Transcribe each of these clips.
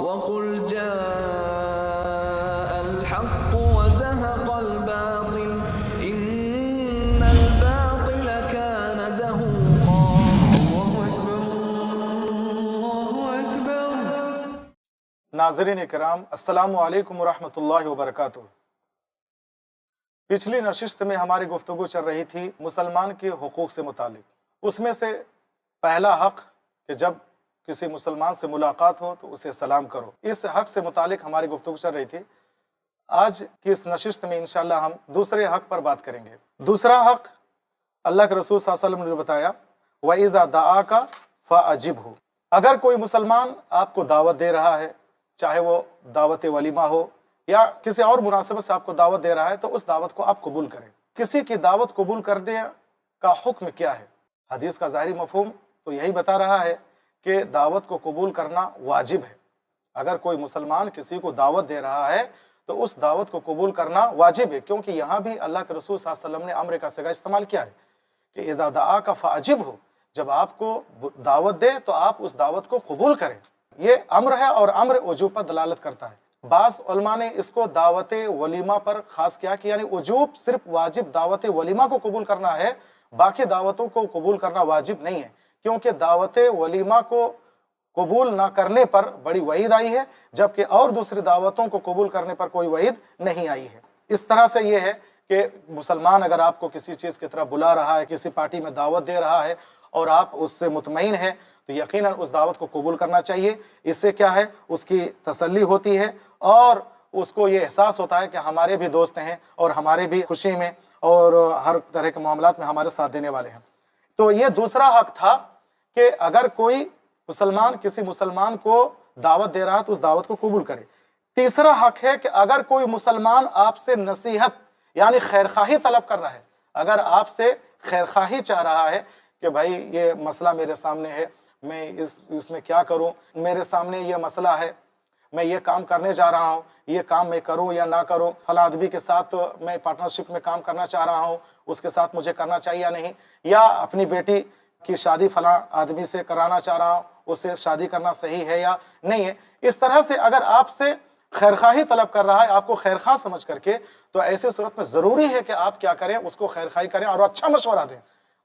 وَقُلْ جَاءَ الْحَقُّ وَزَهَقَ الْبَاطِلُ إِنَّ الْبَاطِلَ كَانَ زَهُوقًا۔ اللہ اکبر، اللہ اکبر۔ ناظرین کرام، السلام علیکم ورحمۃ اللہ وبرکاتہ۔ پچھلی نشست میں ہماری گفتگو چل رہی تھی مسلمان کے حقوق سے متعلق۔ اس میں سے پہلا حق کہ جب کسی مسلمان سے ملاقات ہو تو اسے سلام کرو، اس حق سے متعلق ہماری گفتگو چل رہی تھی۔ آج کی اس نشست میں انشاءاللہ ہم دوسرے حق پر بات کریں گے۔ دوسرا حق اللہ کے رسول صلی اللہ علیہ وسلم نے بتایا، وَإِذَا دَعَاكَ فَأَجِبْهُ۔ اگر کوئی مسلمان آپ کو دعوت دے رہا ہے، چاہے وہ دعوت ولیمہ ہو یا کسی اور مناسبت سے آپ کو دعوت دے رہا ہے، تو اس دعوت کو آپ قبول کریں۔ کسی کی دعوت قبول کرنے کا حکم کیا ہے؟ حدیث کا ظاہری مفہوم تو یہی بتا رہا ہے کہ دعوت کو قبول کرنا واجب ہے۔ اگر کوئی مسلمان کسی کو دعوت دے رہا ہے تو اس دعوت کو قبول کرنا واجب ہے، کیونکہ یہاں بھی اللہ کے رسول صلی اللہ علیہ وسلم نے امر کا صیغہ استعمال کیا ہے کہ اذا دعاک فاجبہ، جب آپ کو دعوت دے تو آپ اس دعوت کو قبول کریں۔ یہ امر ہے اور امر وجوب پر دلالت کرتا ہے۔ بعض علماء نے اس کو دعوت ولیمہ پر خاص کیا کہ یعنی وجوب صرف واجب دعوت ولیمہ کو قبول کرنا ہے، باقی دعوتوں کو قبول کرنا واجب نہیں ہے، کیونکہ دعوت ولیمہ کو قبول نہ کرنے پر بڑی وعید آئی ہے، جبکہ اور دوسری دعوتوں کو قبول کرنے پر کوئی وعید نہیں آئی ہے۔ اس طرح سے یہ ہے کہ مسلمان اگر آپ کو کسی چیز کی طرف بلا رہا ہے، کسی پارٹی میں دعوت دے رہا ہے اور آپ اس سے مطمئن ہیں تو یقیناً اس دعوت کو قبول کرنا چاہیے۔ اس سے کیا ہے، اس کی تسلی ہوتی ہے اور اس کو یہ احساس ہوتا ہے کہ ہمارے بھی دوست ہیں اور ہمارے بھی خوشی میں اور ہر طرح کے معاملات میں ہمارے ساتھ دینے والے ہیں۔ تو یہ دوسرا حق تھا کہ اگر کوئی مسلمان کسی مسلمان کو دعوت دے رہا ہے تو اس دعوت کو قبول کرے۔ تیسرا حق ہے کہ اگر کوئی مسلمان آپ سے نصیحت یعنی خیرخواہی طلب کر رہا ہے، اگر آپ سے خیرخواہی چاہ رہا ہے کہ بھائی یہ مسئلہ میرے سامنے ہے، میں اس میں کیا کروں، میرے سامنے یہ مسئلہ ہے، میں یہ کام کرنے جا رہا ہوں، یہ کام میں کروں یا نہ کروں، فلاں آدمی کے ساتھ میں پارٹنرشپ میں کام کرنا چاہ رہا ہوں، اس کے ساتھ مجھے کرنا چاہیے یا نہیں، یا اپنی بیٹی کی شادی فلاں آدمی سے کرانا چاہ رہا ہوں، اس سے شادی کرنا صحیح ہے یا نہیں ہے۔ اس طرح سے اگر آپ سے خیرخواہی طلب کر رہا ہے آپ کو خیرخواہ سمجھ کر کے، تو ایسے صورت میں ضروری ہے کہ آپ کیا کریں، اس کو خیرخواہی کریں اور اچھا مشورہ دیں۔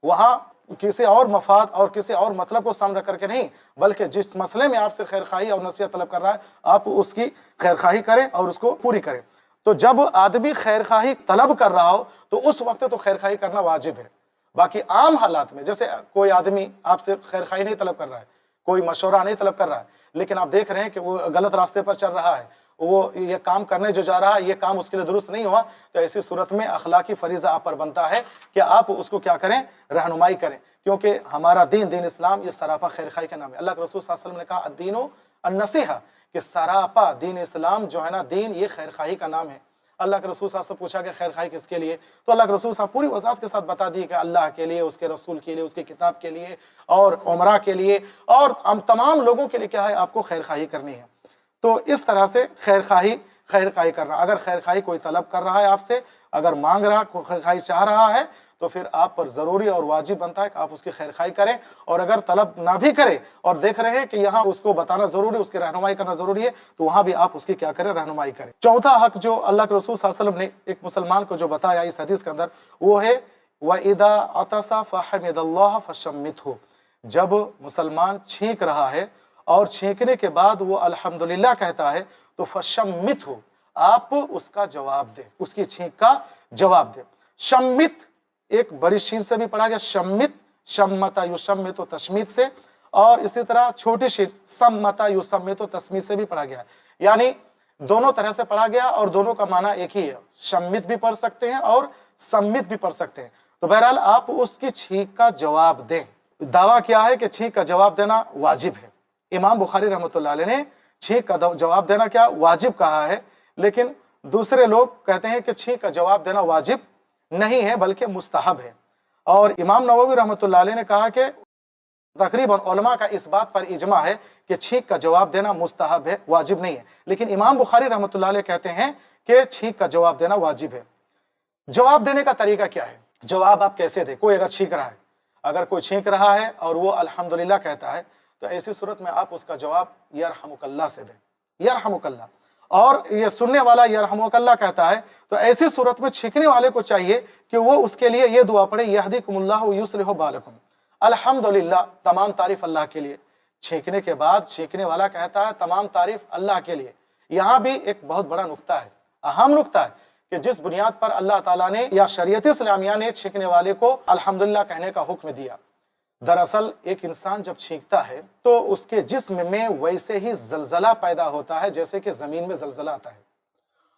وہاں کسی اور مفاد اور کسی اور مطلب کو سامنے رکھ کر کے نہیں، بلکہ جس مسئلے میں آپ سے خیرخواہی اور نصیحت طلب کر رہا ہے آپ اس کی خیرخواہی کریں اور اس کو پوری کریں۔ تو جب آدمی خیرخواہی طلب کر رہا ہو تو اس وقت تو خیرخواہی کرنا واجب ہے۔ باقی عام حالات میں جیسے کوئی آدمی آپ سے خیرخواہی نہیں طلب کر رہا ہے، کوئی مشورہ نہیں طلب کر رہا ہے، لیکن آپ دیکھ رہے ہیں کہ وہ غلط راستے پر چل رہا ہے، وہ یہ کام کرنے جو جا رہا ہے یہ کام اس کے لیے درست نہیں ہوا، تو ایسی صورت میں اخلاقی فریضہ آپ پر بنتا ہے کہ آپ اس کو کیا کریں، رہنمائی کریں، کیونکہ ہمارا دین اسلام یہ سراپا خیرخواہی کا نام ہے۔ اللہ کے رسول صلی اللہ علیہ وسلم نے کہا الدین النصیحہ، کہ سراپا دین اسلام جو ہے نا، دین یہ خیرخواہی کا نام ہے۔ اللہ کے رسول صلی اللہ علیہ وسلم پوچھا کہ خیرخواہی کس کے لیے، تو اللہ کے رسول صاحب پوری وضاحت کے ساتھ بتا دی کہ اللہ کے لیے، اس کے رسول کے لیے، اس کی کتاب کے لیے اور عمرہ کے لیے اور ہم تمام لوگوں کے لیے کیا ہے، آپ کو خیرخواہی کرنی ہے۔ تو اس طرح سے خیرخواہی کرنا، اگر خیرخواہی کوئی طلب کر رہا ہے آپ سے، اگر مانگ رہا، خیرخواہی چاہ رہا ہے، تو پھر آپ پر ضروری اور واجب بنتا ہے کہ آپ اس کی خیرخواہی کریں، اور اگر طلب نہ بھی کرے اور دیکھ رہے ہیں کہ یہاں اس کو بتانا ضروری، اس کی رہنمائی کرنا ضروری ہے، تو وہاں بھی آپ اس کی کیا کریں، رہنمائی کریں۔ چوتھا حق جو اللہ کے رسول صلی اللہ علیہ وسلم نے ایک مسلمان کو جو بتایا اس حدیث کے اندر، وہ ہے وَإِذَا عَطَسَ فَحَمِدَ اللَّهَ فَشَمِّتْهُ۔ جب مسلمان چھینک رہا ہے اور چھینکنے کے بعد وہ الحمدللہ کہتا ہے تو فَشَمِّتْهُ، آپ اس کا جواب دیں، اس کی چھینک کا جواب دیں۔ شمت ایک بڑی شین سے بھی پڑھا گیا، شمت، شمتا یشمت و تشمیت سے، اور اسی طرح چھوٹی شین سمتا یسمت و تسمیت سے بھی پڑھا گیا ہے، یعنی دونوں طرح سے پڑھا گیا اور دونوں کا معنی ایک ہی ہے، شمت بھی پڑھ سکتے ہیں اور سمت بھی پڑھ سکتے ہیں۔ تو بہرحال آپ اس کی چھینک کا جواب دیں۔ دعویٰ کیا ہے کہ چھینک کا جواب دینا واجب ہے۔ امام بخاری رحمۃ اللہ علیہ نے چھینک کا جواب دینا کیا واجب کہا ہے، لیکن دوسرے لوگ کہتے ہیں کہ چھینک کا جواب دینا واجب نہیں ہے بلکہ مستحب ہے، اور امام نووی رحمۃ اللہ علیہ نے کہا کہ تقریباً علماء کا اس بات پر اجماع ہے کہ چھینک کا جواب دینا مستحب ہے، واجب نہیں ہے، لیکن امام بخاری رحمۃ اللہ علیہ کہتے ہیں کہ چھینک کا جواب دینا واجب ہے۔ جواب دینے کا طریقہ کیا ہے، جواب آپ کیسے دیں؟ کوئی اگر چھینک رہا ہے، اگر کوئی چھینک رہا ہے اور وہ الحمدللہ کہتا ہے، تو ایسی صورت میں آپ اس کا جواب یرحمک اللہ سے دیں۔ यरहमुकल्लाह, और ये सुनने वाला यरहमुकल्लाह कहता है, तो ऐसी सूरत में छींकने वाले को चाहिए कि वो उसके लिए ये दुआ पढ़े, यहदीकुमुल्लाह व युस्लिहु बालकुम। अल्हम्दुलिल्लाह, तमाम तारीफ अल्लाह के लिए। छींकने के बाद छींकने वाला कहता है तमाम तारीफ अल्लाह के लिए। यहाँ भी एक बहुत बड़ा नुक्ता है, अहम नुक्ता है कि जिस बुनियाद पर अल्लाह ताला ने या शरीयत इस्लामिया ने छींकने वाले को अल्हम्दुलिल्लाह कहने का हुक्म दिया। दरअसल एक इंसान जब छींकता है तो उसके जिस्म में वैसे ही जलजला पैदा होता है जैसे कि जमीन में जलजला आता है,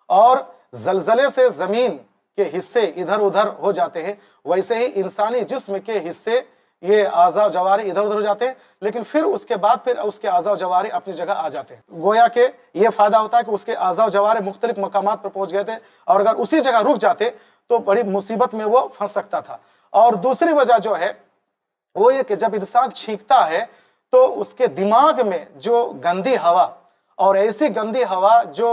और जलजले से जमीन के हिस्से इधर उधर हो जाते हैं, वैसे ही इंसानी जिस्म के हिस्से, ये आज़ा जवारे इधर उधर हो जाते हैं, लेकिन फिर उसके बाद फिर उसके आज़ा जवारे अपनी जगह आ जाते हैं। गोया के ये फायदा होता है कि उसके आज़ा जवारे मुख्तलिफ मकामात पर पहुंच गए थे, और अगर उसी जगह रुक जाते तो बड़ी मुसीबत में वो फंस सकता था। और दूसरी वजह जो है वो ये कि जब इंसान छींकता है तो उसके दिमाग में जो गंदी हवा, और ऐसी गंदी हवा जो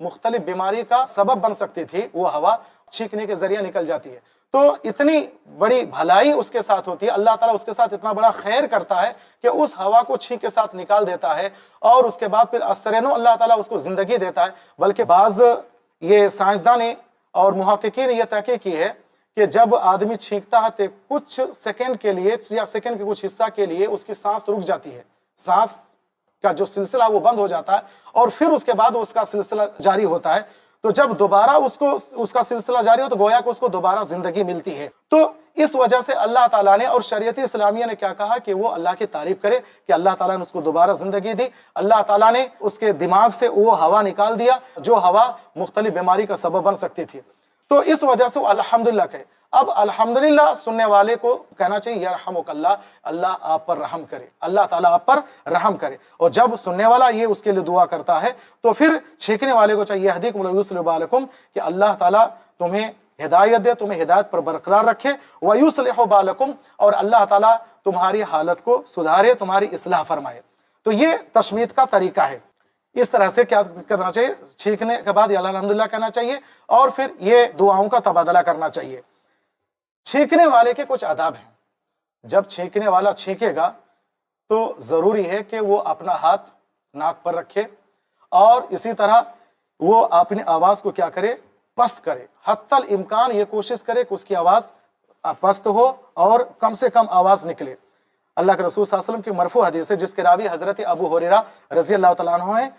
मुख्तलिफ बीमारी का सबब बन सकती थी, वो हवा छींकने के जरिए निकल जाती है। तो इतनी बड़ी भलाई उसके साथ होती है, अल्लाह ताला उसके साथ इतना बड़ा खैर करता है कि उस हवा को छींक के साथ निकाल देता है, और उसके बाद फिर असरनो अल्लाह ताला उसको जिंदगी देता है। बल्कि बाज ये साइंसदानी और मुहक्किकीन ने यह तहकीक की है कि जब आदमी छींकता है तो कुछ सेकंड के लिए या सेकंड के कुछ हिस्सा के लिए उसकी सांस रुक जाती है, सांस का जो सिलसिला वो बंद हो जाता है, और फिर उसके बाद उसका सिलसिला जारी होता है। तो जब दोबारा उसका सिलसिला जारी हो तो गोया को उसको दोबारा जिंदगी मिलती है। तो इस वजह से अल्लाह ताला ने और शरीयत इस्लामिया ने क्या कहा कि वो अल्लाह की तारीफ करे कि अल्लाह ताला ने उसको दोबारा जिंदगी दी, अल्लाह ताला ने उसके दिमाग से वो हवा निकाल दिया जो हवा मुख्तलिफ बीमारी का सबब बन सकती थी। तो इस वजह से वो अल्हम्दुलिल्लाह कहे। अब अल्हम्दुलिल्लाह सुनने वाले को कहना चाहिए यरहमुकल्लाह, अल्लाह आप पर रहम करे, अल्लाह ताला आप पर रहम करे। और जब सुनने वाला ये उसके लिए दुआ करता है तो फिर छींकने वाले को चाहिए यहदीकुम व युस्लिहु बालकुम, कि अल्लाह ताला तुम्हें हिदायत दे, तुम्हें हिदायत पर बरकरार रखे, व युस्लिहु बालकुम, और अल्लाह ताला तुम्हारी हालत को सुधारे, तुम्हारी इस्लाह फरमाए। तो ये तशमीत का तरीका है। इस तरह से क्या करना चाहिए, छींकने के बाद अल्हम्दुलिल्लाह कहना चाहिए, और फिर ये दुआओं का तबादला करना चाहिए। छींकने वाले के कुछ आदाब हैं। जब छींकने वाला छींकेगा तो जरूरी है कि वो अपना हाथ नाक पर रखे, और इसी तरह वो अपनी आवाज को क्या करे, पस्त करे। हत्तल इम्कान ये कोशिश करे कि उसकी आवाज पस्त हो और कम से कम आवाज निकले। अल्लाह के रसूल सल्लल्लाहु अलैहि वसल्लम की मरफू हदीस है जिसके रावी हजरत अबू हुरैरा रज़ी अल्लाह तआला अन्हु हैं।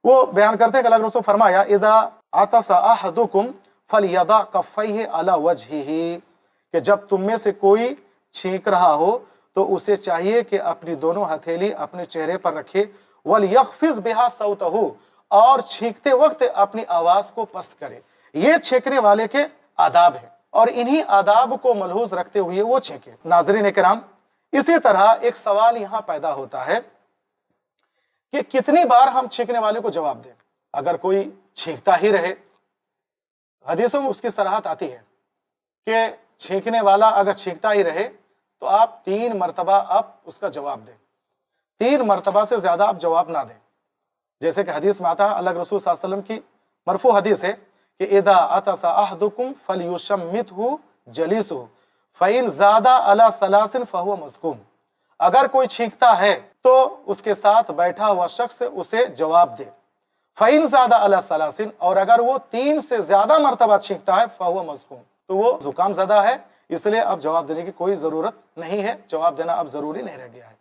वो बयान करते हैं कि अल्लाह के रसूल फरमाया, इदा आतसा अहदुकुम फलयदा कफ़ैहि अला वजहिही, कि जब तुम में से कोई छींक रहा हो तो उसे चाहिए कि अपनी दोनों हथेली अपने चेहरे पर रखे, वल यखफिज बिहा सौतहु, और छींकते वक्त अपनी आवाज को पस्त करे। ये छींकने वाले के आदाब है, और इन्हीं आदाब को मलहूज रखते हुए वो छींके। नाज़रीन किराम, इसी तरह एक सवाल यहाँ पैदा होता है कि कितनी बार हम छींकने वाले को जवाब दें। अगर कोई छींकता ही रहे, हदीसों में उसकी सराहत आती है कि छींकने वाला अगर छींकता ही रहे तो आप 3 मरतबा आप उसका जवाब दें, 3 मरतबा से ज्यादा आप जवाब ना दें। जैसे कि हदीस में आता है, अल्लाह के रसूल सल्लल्लाहु अलैहि वसल्लम की मरफू हदीस है कि इदा अतसा अहदुकुम फलयुशम्मितहु जलीसुहु फ़इन ज़ादा अला सलासिन फहुव मज़कूम। अगर कोई छींकता है तो उसके साथ बैठा हुआ शख्स उसे जवाब दे। फ़इन ज़ादा अला सलासिन, और अगर वो 3 से ज्यादा मरतबा छींकता है फहुव मज़कूम, तो वो जुकाम ज़दा है, इसलिए अब जवाब देने की कोई जरूरत नहीं है, जवाब देना अब जरूरी नहीं रह गया है।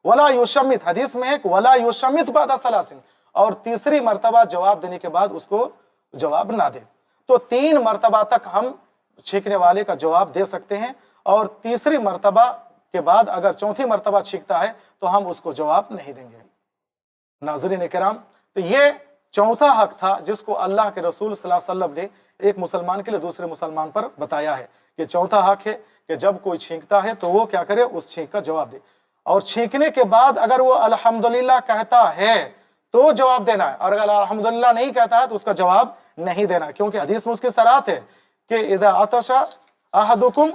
वला युशम्मित, हदीस में है वला युशम्मित बादा सलासिन, और तीसरी मरतबा जवाब देने के बाद उसको जवाब ना दे। तो 3 मरतबा तक हम छींकने वाले का जवाब दे सकते हैं, और तीसरी मरतबा के बाद अगर चौथी मरतबा छींकता है तो हम उसको जवाब नहीं देंगे। नाज़रीन किराम, तो ये चौथा हक था जिसको अल्लाह के रसूल सल्लल्लाहु अलैहि वसल्लम ने एक मुसलमान के लिए दूसरे मुसलमान पर बताया है कि चौथा हक है कि जब कोई छींकता है तो वो क्या करे, उस छींक का जवाब दे, और छींकने के बाद अगर वो अल्हम्दुलिल्लाह कहता है तो जवाब देना है, और अगर अल्हम्दुलिल्लाह नहीं कहता है तो उसका जवाब नहीं देना, क्योंकि हदीस में उसकी सराहत है कि इदा अतशा अहदुकुम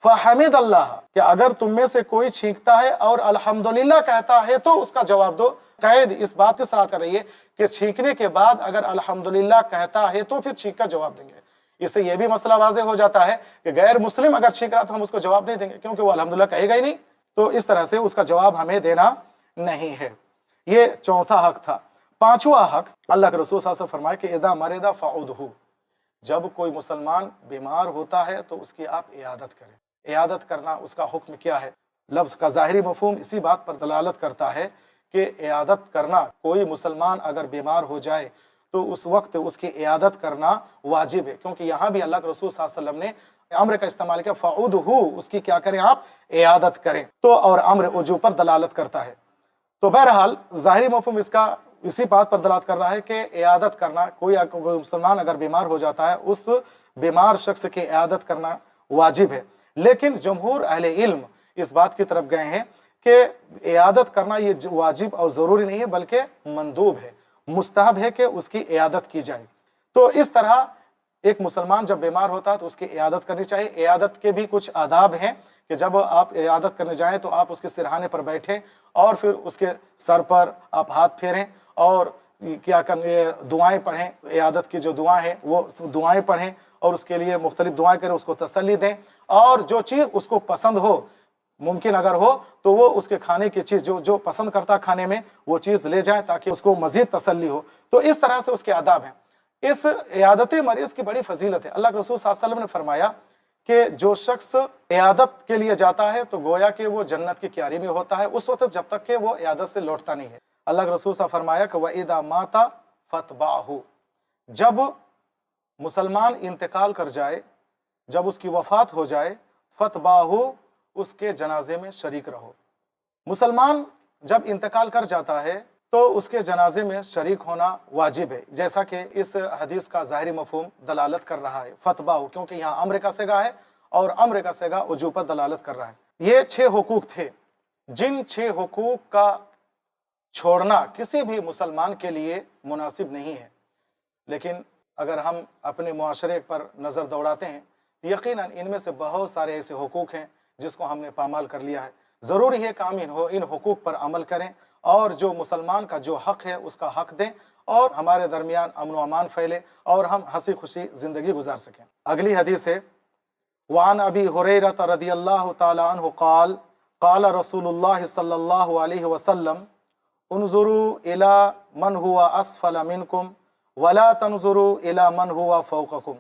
फहमिद अल्लाह, कि अगर तुम में से कोई छींकता है और अल्हम्दुलिल्लाह कहता है तो उसका जवाब दो। कैद इस बात की सराहत कर रही है कि छींकने के बाद अगर अल्हम्दुलिल्लाह कहता है तो फिर छींक का जवाब देंगे। इससे यह भी मसला वाज़ेह हो जाता है कि गैर मुस्लिम अगर छींक रहा तो हम उसको जवाब नहीं देंगे, क्योंकि वो अल्हम्दुलिल्लाह कहेगा ही नहीं, तो इस तरह से उसका जवाब हमें देना नहीं है। ये चौथा हक था। पांचवा हक अल्लाह के रसूल सल्लल्लाहु अलैहि वसल्लम फरमाए कि इदा मरिदा फउदहु, जब कोई मुसलमान बीमार होता है तो उसकी आप इयादत करें। इयादत करना उसका हुक्म क्या है? लफ्ज़ का ज़ाहिरी मफ़हूम इसी बात पर दलालत करता है कि इयादत करना, कोई मुसलमान अगर बीमार हो जाए तो उस वक्त उसकी इयादत करना वाजिब है, क्योंकि यहाँ भी अल्लाह के रसूल सल्लल्लाहु अलैहि वसल्लम ने अम्र का इस्तेमाल किया, फ़उदहु, उसकी क्या करें आप? इयादत करें। तो और अम्र उजू पर दलालत करता है। तो बहरहाल ज़ाहिरी मफ़हूम इसका इसी बात पर दलालत कर रहा है कि इयादत करना, कोई मुसलमान अगर बीमार हो जाता है उस बीमार शख्स की इयादत करना वाजिब है। लेकिन जमहूर अहले इल्म इस बात की तरफ गए हैं कि इयादत करना ये वाजिब और ज़रूरी नहीं है, बल्कि मंदूब है, मुस्तहब है कि उसकी इयादत की जाए। तो इस तरह एक मुसलमान जब बीमार होता है तो उसकी इयादत करनी चाहिए। इयादत के भी कुछ आदाब हैं कि जब आप इयादत करने जाएं तो आप उसके सिरहाने पर बैठें और फिर उसके सर पर आप हाथ फेरें और क्या करें, दुआएं पढ़ें, इयादत की जो दुआ है वो दुआएं पढ़ें और उसके लिए मुख्तलिफ दुआएं करें, उसको तसल्ली दें, और जो चीज़ उसको पसंद हो, मुमकिन अगर हो तो वो उसके खाने की चीज़ जो पसंद करता खाने में वो चीज़ ले जाए ताकि उसको मज़ीद तसल्ली हो। तो इस तरह से उसके आदाब हैं। इस इयादत मरीज़ की बड़ी फजीलत है। अल्लाह के रसूल सल्लल्लाहु अलैहि वसल्लम ने फरमाया कि जो शख्स इयादत के लिए जाता है तो गोया कि वो जन्नत की क्यारी में होता है उस वक्त जब तक कि वो इयादत से लौटता नहीं है। अल्लाह के रसूल साहब फरमाया कि वइदा माता फतबाहु, जब मुसलमान इंतकाल कर जाए, जब उसकी वफात हो जाए, फतबाहु, उसके जनाजे में शरीक रहो। मुसलमान जब इंतकाल कर जाता है तो उसके जनाजे में शरीक होना वाजिब है, जैसा कि इस हदीस का ज़ाहिरी मफ़हूम दलालत कर रहा है। फतबाहु, क्योंकि यहाँ अम्र का सिगा है और अम्र का सिगा उजू पर दलालत कर रहा है। ये 6 हुकूक थे, जिन 6 हुकूक का छोड़ना किसी भी मुसलमान के लिए मुनासिब नहीं है। लेकिन अगर हम अपने मुआशरे पर नज़र दौड़ाते हैं तो यकीनन इनमें से बहुत सारे ऐसे हुकूक हैं जिसको हमने पामाल कर लिया है। ज़रूरी है कि हम इन हुकूक पर अमल करें और जो मुसलमान का जो हक़ है उसका हक़ दें और हमारे दरमियान अमन व अमान फैले और हम हंसी खुशी ज़िंदगी गुजार सकें। अगली हदीस है, वान अबी हुरैरा रज़ियल्लाहु तआला अन्हु क़ाल क़ाल रसूलुल्लाह सल्लल्लाहु अलैहि वसल्लम उन्ज़ुरू इला मन हुवा अस्फल मिनकुम वला तंजुरू इला मन हुवा फौक़कुम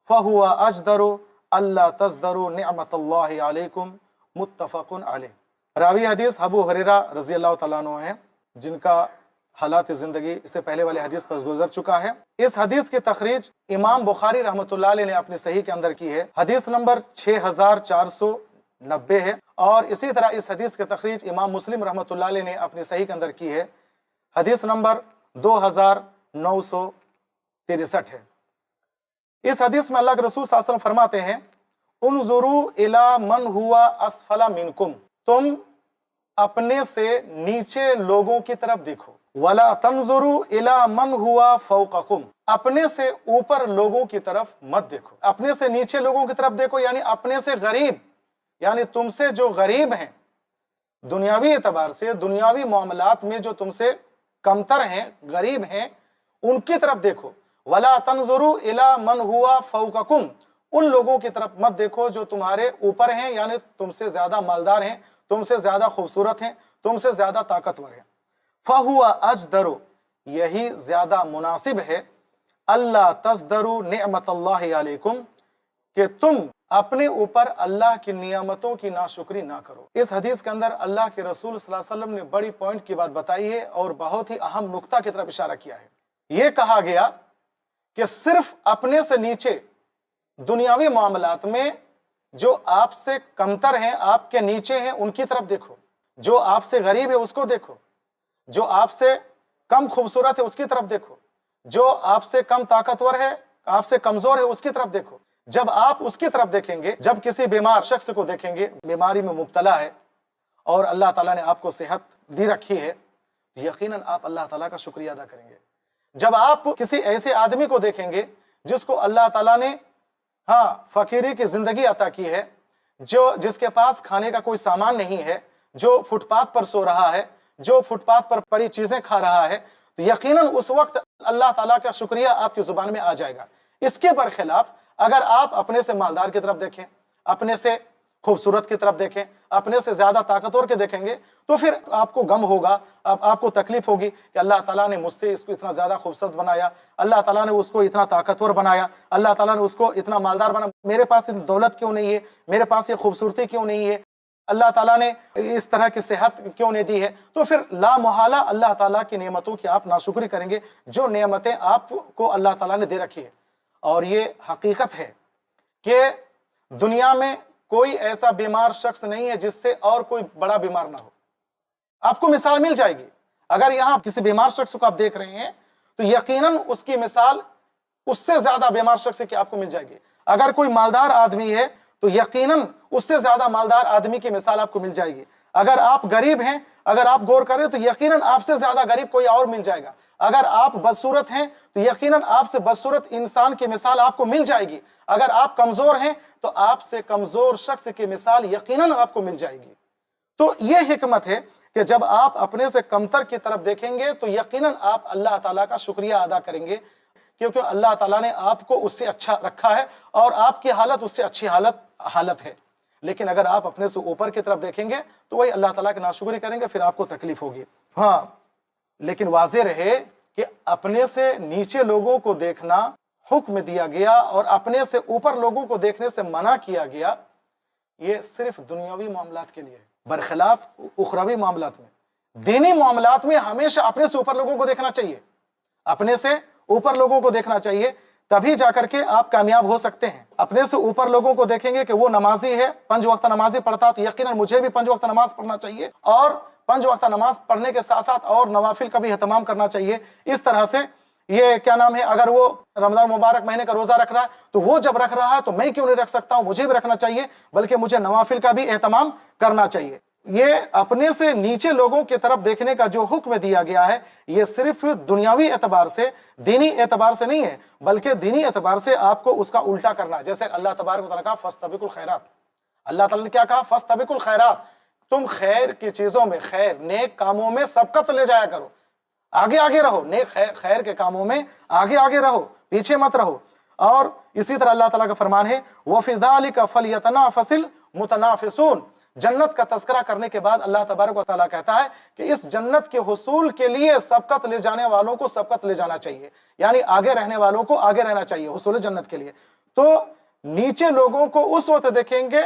फहुवा अजदरु अल्ला तज़दरु निअमतल्लाहि अलैकुम, मुत्तफ़क़ुन अलैह। रावी हदीस अबू हुरैरा रज़ियल्लाहु तआला अन्हु हैं, जिनका हालात ज़िंदगी इससे पहले वाले हदीस पर गुजर चुका है। इस हदीस की तखरीज इमाम बुखारी रहमतुल्लाह अलैह ने अपनी सही के अंदर की है। हदीस नंबर 6490 है और इसी तरह इस हदीस की तखरीज इमाम मुस्लिम रहमतुल्लाह अलैह ने अपनी सही के अंदर की है। हदीस नंबर 2963 है। इस हदीस में अल्लाह के रसूल सल्लल्लाहु अलैहि वसल्लम फरमाते हैं, उन्जुरू इला मन हुआ अस्फला मिनकुम, तुम अपने से नीचे लोगों की तरफ देखो, वला तंजुरू इला मन हुआ फौक़कुम, अपने से ऊपर लोगों की तरफ मत देखो। अपने से नीचे लोगों की तरफ देखो यानी अपने से गरीब, यानी तुमसे जो गरीब हैं दुनियावी एतबार से, दुनियावी मामलात में जो तुमसे कमतर हैं, गरीब हैं, उनकी तरफ देखो। वला तंजुरू इला मन हुआ फौक़कुम, उन लोगों की तरफ मत देखो जो तुम्हारे ऊपर हैं, यानी तुमसे ज्यादा मालदार हैं, तुमसे ज्यादा खूबसूरत हैं, तुमसे ज्यादा ताकतवर हैं। फहुआ अजदरु, यही ज्यादा मुनासिब है, अल्लाह तज़दरु निअमतल्लाहि अलैकुम, कि तुम अपने ऊपर अल्लाह की नियामतों की नाशुक्री ना करो। इस हदीस के अंदर अल्लाह के रसूल सल्लल्लाहु अलैहि वसल्लम ने बड़ी पॉइंट की बात बताई है और बहुत ही अहम नुक्ता की तरफ इशारा किया है। यह कहा गया कि सिर्फ अपने से नीचे दुनियावी मामलात में जो आपसे कमतर हैं, आपके नीचे हैं, उनकी तरफ देखो। जो आपसे गरीब है उसको देखो, जो आपसे कम खूबसूरत है उसकी तरफ देखो, जो आपसे कम ताकतवर है, आपसे कमजोर है, उसकी तरफ देखो। जब आप उसकी तरफ देखेंगे, जब किसी बीमार शख्स को देखेंगे, बीमारी में मुब्तला है और अल्लाह ताला ने आपको सेहत दी रखी है, यकीनन आप अल्लाह ताला का शुक्रिया अदा करेंगे। जब आप किसी ऐसे आदमी को देखेंगे जिसको अल्लाह ताला ने फकीरी की जिंदगी अता की है, जिसके पास खाने का कोई सामान नहीं है, जो फुटपाथ पर सो रहा है, जो फुटपाथ पर पड़ी चीजें खा रहा है, तो यकीनन उस वक्त अल्लाह ताला का शुक्रिया आपकी जुबान में आ जाएगा। इसके बरखिलाफ अगर आप अपने से मालदार की तरफ देखें, अपने से खूबसूरत की तरफ देखें, अपने से ज्यादा ताकतवर के देखेंगे, तो फिर आपको गम होगा, आपको तकलीफ होगी कि अल्लाह ताला ने मुझसे इसको इतना ज्यादा खूबसूरत बनाया, अल्लाह ताला ने उसको इतना ताकतवर बनाया, अल्लाह ताला ने उसको इतना मालदार बनाया, मेरे पास इतनी दौलत क्यों नहीं है, मेरे पास ये खूबसूरती क्यों नहीं है, अल्लाह ताला ने इस तरह की सेहत क्यों नहीं दी है। तो फिर ला मुहाला अल्लाह ताला की नेमतों की आप नाशुक्री करेंगे, जो नेमतें आपको अल्लाह ताला ने दे रखी है। और ये हकीकत है कि दुनिया में कोई ऐसा बीमार शख्स नहीं है जिससे और कोई बड़ा बीमार ना हो। आपको मिसाल मिल जाएगी। अगर यहां किसी बीमार शख्स को आप देख रहे हैं तो यकीनन उसकी मिसाल उससे ज्यादा बीमार शख्स की आपको मिल जाएगी। अगर कोई मालदार आदमी है तो यकीनन उससे ज्यादा मालदार आदमी की मिसाल आपको मिल जाएगी। अगर आप गरीब हैं, अगर आप गौर करें तो यकीनन आपसे ज्यादा गरीब कोई और मिल जाएगा। अगर आप बदसूरत हैं तो यकीनन आपसे बदसूरत इंसान की मिसाल आपको मिल जाएगी। अगर आप कमजोर हैं तो आपसे कमजोर शख्स की मिसाल यकीनन आपको मिल जाएगी। तो यह हिकमत है कि जब आप अपने से कमतर की तरफ देखेंगे तो यकीनन आप अल्लाह ताला का शुक्रिया अदा करेंगे, क्योंकि अल्लाह ताला ने आपको उससे अच्छा रखा है और आपकी हालत उससे अच्छी हालत है। लेकिन अगर आप अपने से ऊपर की तरफ देखेंगे तो वही अल्लाह ताला की नाशुक्री करेंगे, फिर आपको तकलीफ होगी। हाँ, लेकिन वाज़ेह रहे कि अपने से नीचे लोगों को देखना हुक्म दिया गया और अपने से ऊपर लोगों को देखने से मना किया गया, ये सिर्फ दुनियावी मामलात के लिए है, बरखिलाफ उखरवी मामलात में। दीनी मामलात में हमेशा अपने से ऊपर लोगों को देखना चाहिए, अपने से ऊपर लोगों को देखना चाहिए, तभी जाकर के आप कामयाब हो सकते हैं। अपने से ऊपर लोगों को देखेंगे कि वो नमाजी है, 5 वक्त नमाजी पढ़ता, तो यकीनन मुझे भी 5 वक्त नमाज पढ़ना चाहिए और 5 वक्त नमाज पढ़ने के साथ साथ और नवाफिल का भी एहतमाम करना चाहिए। इस तरह से ये क्या नाम है, अगर वो रमजान मुबारक महीने का रोजा रख रहा है तो वो जब रख रहा है तो मैं क्यों नहीं रख सकता हूं, मुझे भी रखना चाहिए, बल्कि मुझे नवाफिल का भी एहतमाम करना चाहिए। ये अपने से नीचे लोगों की तरफ देखने का जो हुक्म दिया गया है, ये सिर्फ दुनियावी एतबार से, दीनी एतबार से नहीं है, बल्कि दीनी एतबार से आपको उसका उल्टा करना है। जैसे अल्लाह तबारक व तआला का फस्तबिकुल खैरात, अल्लाह ताला ने क्या कहा, फस्तबिकुल खैरात, तुम खैर की चीजों में, खैर नेक कामों में सबकत ले जाया करो, आगे आगे रहो, नेक खैर के कामों में आगे आगे रहो, पीछे मत रहो। और इसी तरह अल्लाह ताला का फरमान है, वफी ज़ालिका फलयतनाफसिल मुतनाफिसून, जन्नत का तस्करा करने के बाद अल्लाह तबारक व तआला कहता है कि इस जन्नत के हुसूल के लिए सबकत ले जाने वालों को सबकत ले जाना चाहिए, यानी आगे रहने वालों को आगे रहना चाहिए हुसूल जन्नत के लिए। तो नीचे लोगों को उस वक्त देखेंगे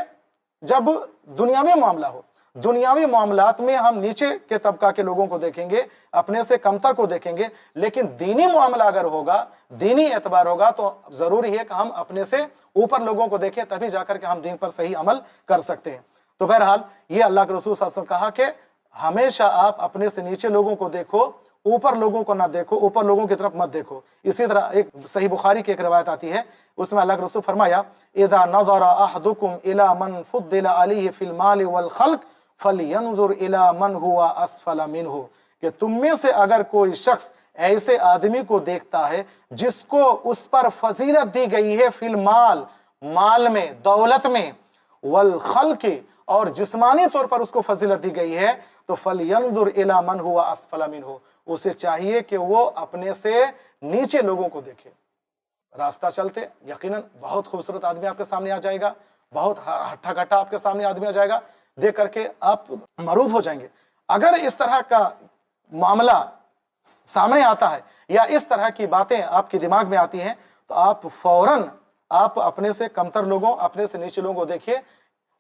जब दुनियावी मामला हो, दुनियावी मामलात में हम नीचे के तबका के लोगों को देखेंगे, अपने से कमतर को देखेंगे, लेकिन दीनी मामला अगर होगा, दीनी एतबार होगा, तो जरूरी है कि हम अपने से ऊपर लोगों को देखें, तभी जाकर के हम दीन पर सही अमल कर सकते हैं। तो बहरहाल ये अल्लाह के रसूल सल्लल्लाहु अलैहि वसल्लम कहा कि हमेशा आप अपने से नीचे लोगों को देखो, ऊपर लोगों को ना देखो, ऊपर लोगों की तरफ मत देखो। इसी तरह एक सही बुखारी की एक रिवायत आती है, उसमें अल्लाह के रसूल फरमाया, इदा नज़रा अहदुकुम इला मन फुद्दिला अलैहि फिल माल वल खल्क फलयंजुर इला मन हुवा अस्फल मिनहु, कि तुम में से अगर कोई शख्स ऐसे आदमी को देखता है जिसको उस पर फजीलत दी गई है, फिल माल, माल में, दौलत में, वल खल्क, और जिस्मानी तौर पर उसको फजीलत दी गई है, तो फलयंजुर इला मन हुवा अस्फल मिनहु, उसे चाहिए कि वो अपने से नीचे लोगों को देखे। रास्ता चलते यकीनन बहुत खूबसूरत आदमी आपके सामने आ जाएगा, बहुत हट्टा कट्टा आपके सामने आदमी आ जाएगा, देख करके आप मरूफ हो जाएंगे। अगर इस तरह का मामला सामने आता है या इस तरह की बातें आपके दिमाग में आती हैं, तो आप फौरन आप अपने से कमतर लोगों, अपने से नीचे लोगों को देखिए,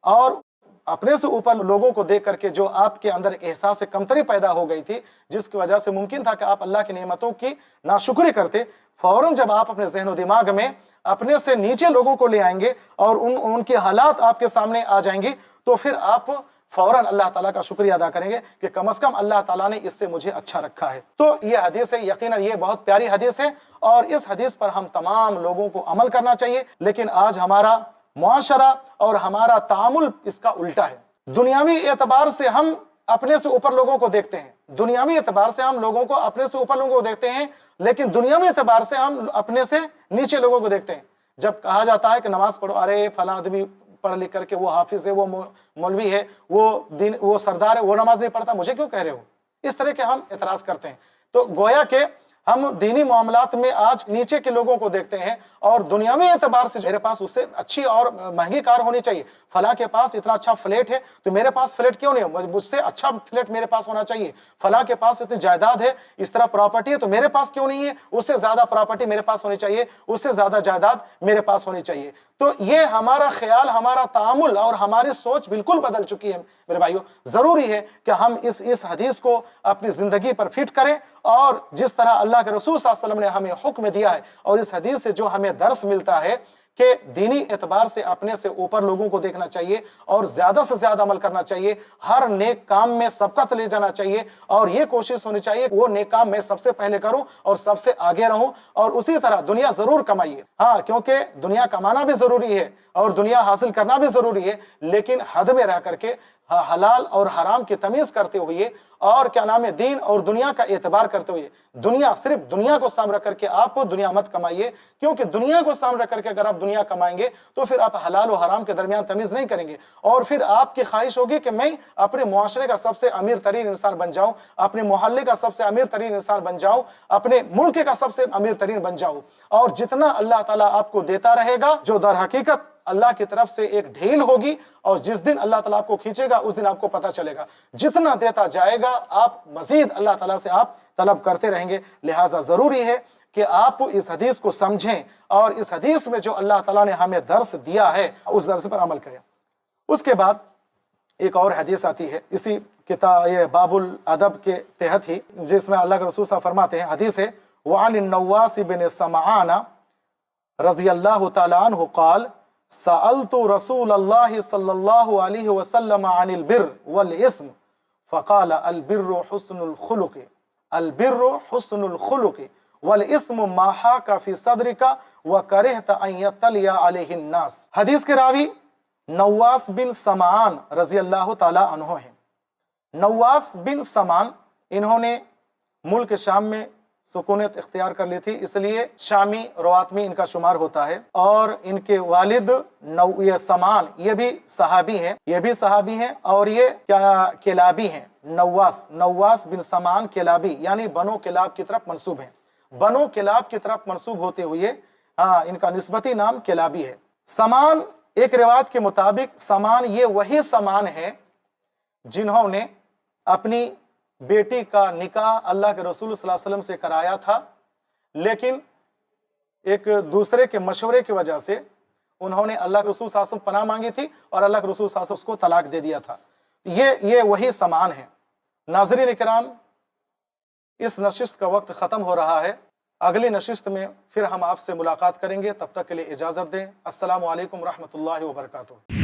और अपने से ऊपर लोगों को देख करके जो आपके अंदर एक एहसास से कमतरी पैदा हो गई थी, जिसकी वजह से मुमकिन था कि आप अल्लाह की नेमतों की नाशुक्री करते, फौरन जब आप अपने ज़हन और दिमाग में अपने से नीचे लोगों को ले आएंगे और उनके हालात आपके सामने आ जाएंगे, तो फिर आप फौरन अल्लाह ताला का शुक्रिया अदा करेंगे कि कम से कम अल्लाह ताला ने इससे मुझे अच्छा रखा है। तो ये हदीस है, यकीनन ये बहुत प्यारी हदीस है और इस हदीस पर हम तमाम लोगों को अमल करना चाहिए। लेकिन आज हमारा मुआशरा और हमारा तामुल इसका उल्टा है। दुनियावी एतबार से हम अपने से ऊपर लोगों को देखते हैं, दुनियावी एतबार से हम लोगों को अपने से ऊपर लोगों को देखते हैं, लेकिन दुनियावी एतबार से हम अपने से नीचे लोगों को देखते हैं। जब कहा जाता है कि नमाज पढ़ो, अरे फला आदमी पढ़ लिख करके वो हाफिज है, वो मौलवी है, वो सरदार है, वो नमाज नहीं पढ़ता, मुझे क्यों कह रहे हो, इस तरह के हम एतराज करते हैं। तो गोया के हम दीनी मामलात में आज नीचे के लोगों को देखते हैं और दुनियावी एतबार से मेरे पास उससे अच्छी और महंगी कार होनी चाहिए, فلاں کے پاس اتنا اچھا فلیٹ ہے تو میرے پاس فلیٹ کیوں نہیں ہے؟ مجھ سے اچھا فلیٹ میرے پاس ہونا چاہیے. فلاں کے پاس اتنی جائیداد ہے، اس طرح پراپرٹی ہے تو میرے پاس کیوں نہیں ہے؟ اس سے زیادہ پراپرٹی میرے پاس ہونی چاہیے، اس سے زیادہ جائیداد میرے پاس ہونی چاہیے. تو یہ ہمارا خیال، ہمارا تعامل اور ہماری سوچ بالکل بدل چکی ہے میرے بھائیوں. ضروری ہے کہ ہم اس حدیث کو اپنی زندگی پر فٹ کریں، اور جس طرح اللہ کے رسول صلی اللہ علیہ وسلم نے ہمیں حکم دیا ہے اور اس حدیث سے جو ہمیں درس ملتا ہے کہ دینی اعتبار سے اپنے سے اوپر لوگوں کو دیکھنا چاہیے اور زیادہ سے زیادہ عمل کرنا چاہیے. ہر نیک کام میں سبقت لے جانا چاہیے اور یہ کوشش ہونی چاہیے کہ وہ نیک کام میں سب سے پہلے کروں اور سب سے آگے رہوں. اور اسی طرح دنیا ضرور کمائیے، ہاں، کیونکہ دنیا کمانا بھی ضروری ہے اور دنیا حاصل کرنا بھی ضروری ہے، لیکن حد میں رہ کر کے حلال اور حرام کی تمیز کرتے ہوئے اور کیا نام ہے دین اور دنیا کا اعتبار کرتے ہوئے. دنیا، صرف دنیا کو سامنے رکھ کر کے آپ دنیا مت کمائیے، کیونکہ دنیا کو سامنے رکھ کر کے اگر آپ دنیا کمائیں گے تو پھر آپ حلال و حرام کے درمیان تمیز نہیں کریں گے، اور پھر آپ کی خواہش ہوگی کہ میں اپنے معاشرے کا سب سے امیر ترین انسان بن جاؤں، اپنے محلے کا سب سے امیر ترین انسان بن جاؤں، اپنے ملک کا سب سے امیر ترین بن جاؤں. اور جتنا اللہ تعالیٰ آپ کو دیتا رہے گا، جو در حقیقت اللہ کی طرف سے ایک ڈھیل ہوگی، اور جس دن اللہ تعالیٰ آپ کو کھینچے گا اس دن آپ کو پتہ چلے گا. جتنا دیتا جائے گا آپ مزید اللہ تعالیٰ سے آپ طلب کرتے رہیں گے. لہٰذا ضروری ہے کہ آپ اس حدیث کو سمجھیں اور اس حدیث میں جو اللہ تعالیٰ نے ہمیں درس دیا ہے اس درس پر عمل کریں. اس کے بعد ایک اور حدیث آتی ہے اسی کتاب یہ باب الادب کے تحت ہی، جس میں اللہ کے رسول صلی اللہ علیہ وسلم فرماتے ہیں، حدیث ہے وعن النواس بن سمعان رضی اللہ تعالیٰ عنہ قال سألت رسول اللہ صلی اللہ علیہ وسلم عن البر والاسم فقال البر حسن الخلق البر حسن الخلق والاسم ما حاک فی صدرک وکرہت ان یطلع علیہ الناس. حدیث کے راوی نواس بن سمعان رضی اللہ تعالیٰ عنہ ہیں. نواس بن سمعان انہوں نے ملک شام میں سکونت اختیار کر لی تھی، اس لیے شامی روات میں ان کا شمار ہوتا ہے. اور ان کے والد یہ سمان یہ بھی صحابی ہیں اور یہ کلابی ہیں. نواس بن سمان کلابی یعنی بنو کلاب کی طرف منسوب ہیں. بنو کلاب کی طرف منسوب ہوتے ہوئے ان کا نسبتی نام کلابی ہے. سمان، ایک روایت کے مطابق سمان یہ وہی سمان ہے جنہوں نے اپنی بیٹی کا نکاح اللہ کے رسول صلی اللہ علیہ وسلم سے کرایا تھا، لیکن ایک دوسرے کے مشورے کی وجہ سے انہوں نے اللہ کے رسول صلی اللہ علیہ وسلم پناہ مانگی تھی اور اللہ کے رسول صلی اللہ علیہ وسلم اس کو طلاق دے دیا تھا. یہ وہی سمان ہے. ناظرین کرام، اس نشست کا وقت ختم ہو رہا ہے. اگلی نشست میں پھر ہم آپ سے ملاقات کریں گے. تب تک کے لیے اجازت دیں. السلام علیکم ورحمۃ اللہ وبرکاتہ.